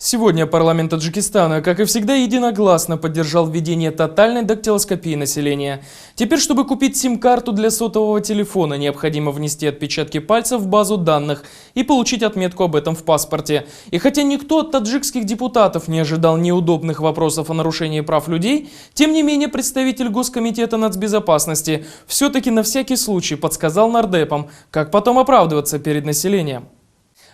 Сегодня парламент Таджикистана, как и всегда, единогласно поддержал введение тотальной дактилоскопии населения. Теперь, чтобы купить сим-карту для сотового телефона, необходимо внести отпечатки пальцев в базу данных и получить отметку об этом в паспорте. И хотя никто от таджикских депутатов не ожидал неудобных вопросов о нарушении прав людей, тем не менее представитель Госкомитета нацбезопасности все-таки на всякий случай подсказал нардепам, как потом оправдываться перед населением.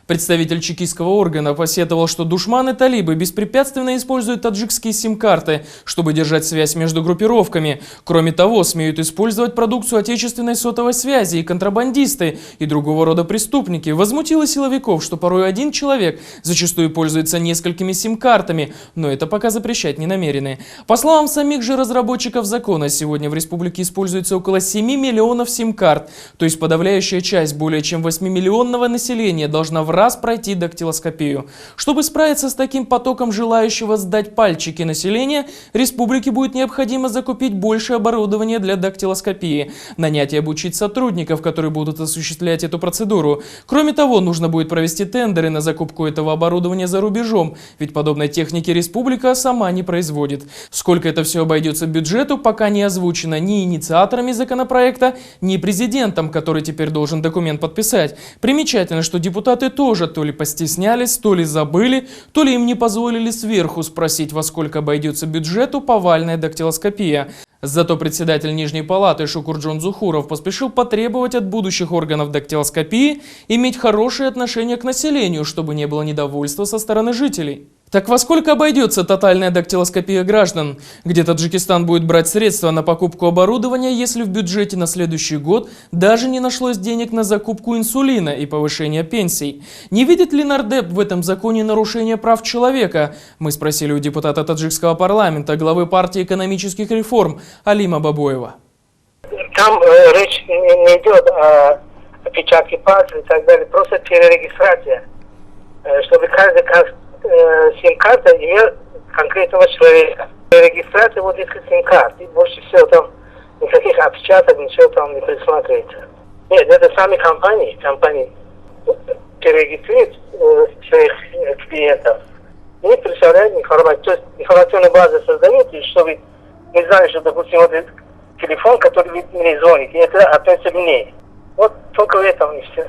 Представитель чекистского органа посетовал, что душманы-талибы беспрепятственно используют таджикские сим-карты, чтобы держать связь между группировками. Кроме того, смеют использовать продукцию отечественной сотовой связи и контрабандисты, и другого рода преступники. Возмутило силовиков, что порой один человек зачастую пользуется несколькими сим-картами, но это пока запрещать не намерены. По словам самих же разработчиков закона, сегодня в республике используется около 7 миллионов сим-карт, то есть подавляющая часть более чем 8-миллионного населения должна в раз пройти дактилоскопию. Чтобы справиться с таким потоком желающего сдать пальчики населения, республике будет необходимо закупить больше оборудования для дактилоскопии, нанять и обучить сотрудников, которые будут осуществлять эту процедуру. Кроме того, нужно будет провести тендеры на закупку этого оборудования за рубежом, ведь подобной техники республика сама не производит. Сколько это все обойдется бюджету, пока не озвучено ни инициаторами законопроекта, ни президентом, который теперь должен документ подписать. Примечательно, что депутаты тоже то ли постеснялись, то ли забыли, то ли им не позволили сверху спросить, во сколько обойдется бюджету повальная дактилоскопия. Зато председатель Нижней палаты Шукурджон Зухуров поспешил потребовать от будущих органов дактилоскопии иметь хорошее отношение к населению, чтобы не было недовольства со стороны жителей. Так во сколько обойдется тотальная дактилоскопия граждан? Где Таджикистан будет брать средства на покупку оборудования, если в бюджете на следующий год даже не нашлось денег на закупку инсулина и повышение пенсий? Не видит ли нардеп в этом законе нарушение прав человека? Мы спросили у депутата таджикского парламента, главы партии экономических реформ Алима Бабоева. Там речь не идет о отпечатке пальцев и так далее, просто перерегистрация, чтобы каждый сим-карта имел конкретного человека. Регистрация вот этих сим-карт, и больше всего там никаких отпечаток, ничего там не присматривается. Нет, это сами компании перерегистрируют своих клиентов и представляют информацию. То есть информационную базу создают, и чтобы мы знали, что, допустим, вот этот телефон, который вы мне звоните, это относится к мне. Вот только в этом и все.